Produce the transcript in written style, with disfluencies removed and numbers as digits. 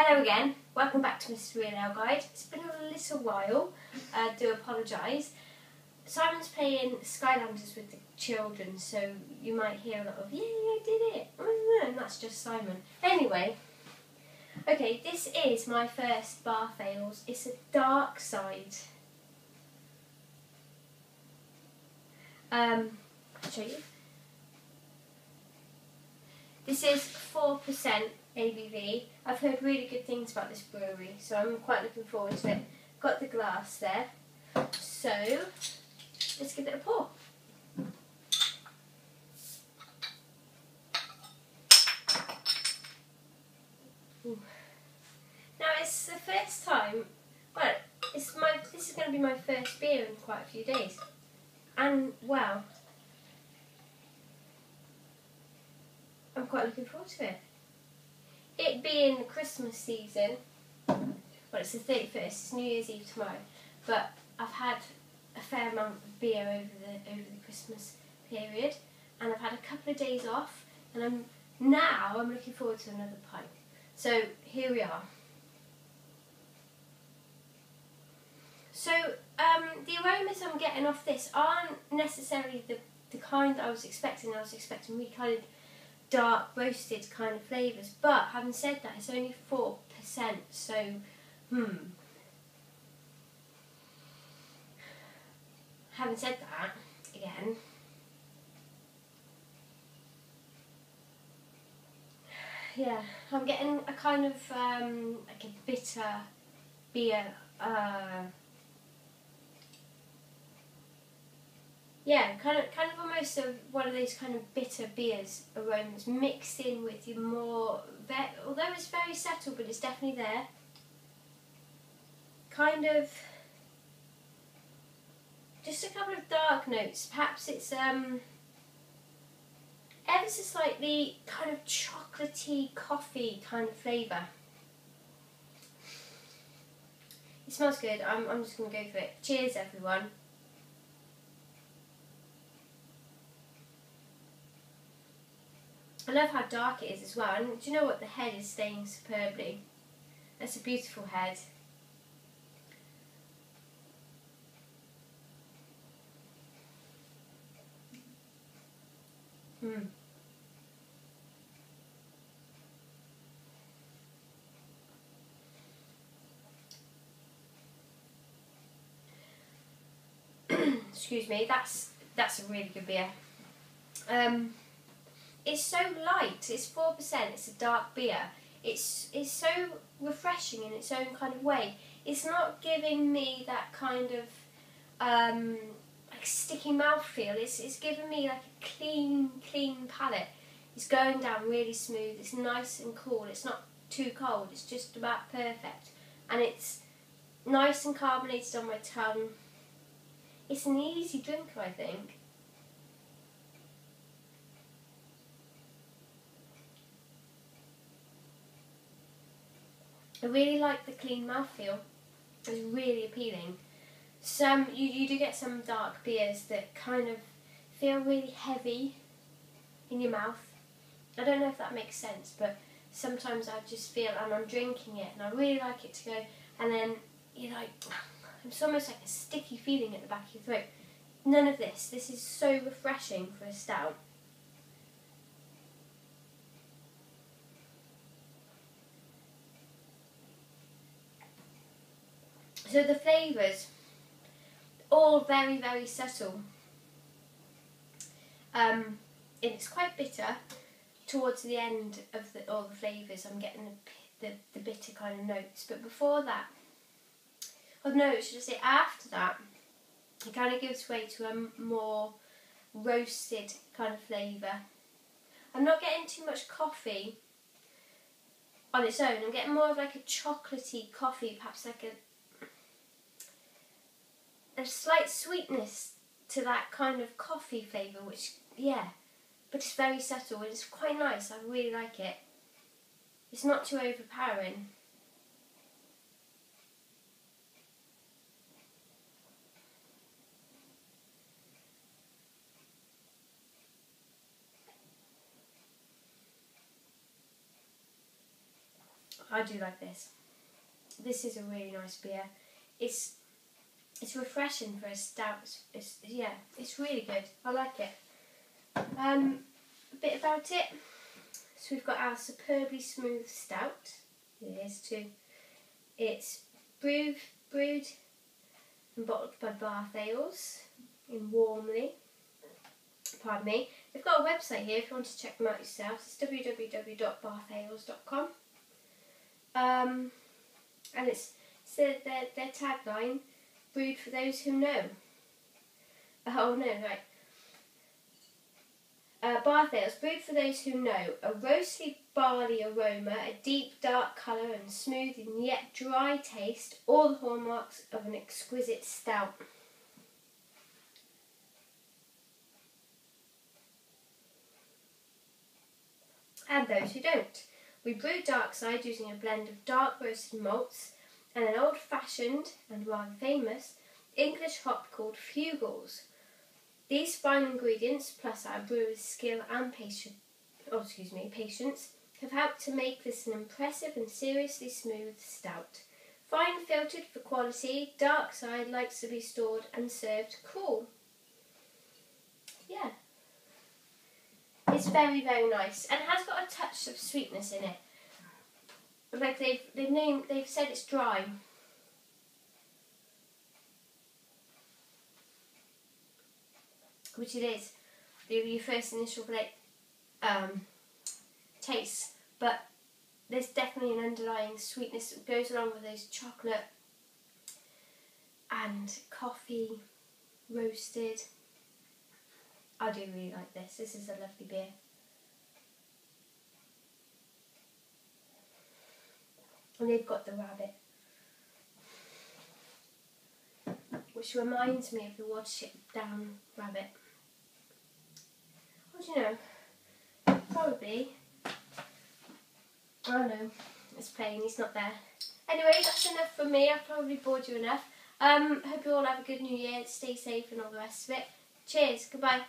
Hello again, welcome back to Mrs. Real Ale Guide. It's been a little while, I do apologise. Simon's playing Skylanders with the children, so you might hear a lot of, yay, I did it, and that's just Simon. Anyway, okay, this is my first bar fails. It's a dark side. I'll show you. This is 4% ABV. I've heard really good things about this brewery, so I'm quite looking forward to it. Got the glass there, so let's give it a pour. Ooh. Now it's the first time. Well, this is going to be my first beer in quite a few days, and wow, I'm quite looking forward to it. It being the Christmas season, well, it's the 31st, it's New Year's Eve tomorrow, but I've had a fair amount of beer over the Christmas period, and I've had a couple of days off, and I'm looking forward to another pint. So here we are. So the aromas I'm getting off this aren't necessarily the kind I was expecting. I was expecting really kind of dark roasted kind of flavours, but having said that, it's only 4%, so having said that, again, yeah, I'm getting a kind of like a bitter beer, yeah, kind of almost one of those kind of bitter beers aromas mixed in with your more, although it's very subtle, but it's definitely there. Kind of just a couple of dark notes. Perhaps it's ever so slightly kind of chocolatey coffee kind of flavour. It smells good. I'm just going to go for it. Cheers, everyone. I love how dark it is as well, and do you know what? The head is staying superbly. That's a beautiful head. Excuse me, that's a really good beer. It's so light, it's 4%, it's a dark beer. It's so refreshing in its own kind of way. It's not giving me that kind of like sticky mouthfeel. It's giving me like a clean palate. It's going down really smooth, it's nice and cool, it's not too cold, it's just about perfect. And it's nice and carbonated on my tongue. It's an easy drinker, I think. I really like the clean mouthfeel. It's really appealing. You do get some dark beers that kind of feel really heavy in your mouth. I don't know if that makes sense, but sometimes I just feel, and I'm drinking it, and I really like it to go, and then you're like, it's almost like a sticky feeling at the back of your throat. None of this. This is so refreshing for a stout. So the flavours, all very, very subtle. It's quite bitter. Towards the end of all the flavours, I'm getting the bitter kind of notes. But before that, oh no, should I say after that, it kind of gives way to a more roasted kind of flavour. I'm not getting too much coffee on its own. I'm getting more of like a chocolatey coffee, perhaps like a slight sweetness to that kind of coffee flavour, which, yeah, but it's very subtle and it's quite nice. I really like it. It's not too overpowering. I do like this. This is a really nice beer. It's refreshing for a stout. It's really good. I like it. A bit about it. So we've got our superbly smooth stout. Here's too. It's brewed and bottled by Bath Ales in Warmley. Pardon me. They've got a website here if you want to check them out yourself. It's www.bathales.com. And it's their tagline, brewed for those who know. Oh no, right. Bath Ales, brewed for those who know. A roasty barley aroma, a deep dark colour and smooth and yet dry taste, all the hallmarks of an exquisite stout. And those who don't. We brew Darkside using a blend of dark roasted malts and an old-fashioned and rather famous English hop called Fugles. These fine ingredients, plus our brewer's skill and patience, have helped to make this an impressive and seriously smooth stout. Fine filtered for quality, Darkside likes to be stored and served cool. Yeah. It's very, very nice and has got a touch of sweetness in it. Like they've said it's dry. Which it is. Your first initial taste, but there's definitely an underlying sweetness that goes along with those chocolate and coffee roasted. I do really like this. This is a lovely beer. And they've got the rabbit, which reminds me of the Watership Down rabbit. What do you know? Probably. Oh no, it's playing, he's not there. Anyway, that's enough from me. I've probably bored you enough. Hope you all have a good New Year, stay safe and all the rest of it. Cheers, goodbye.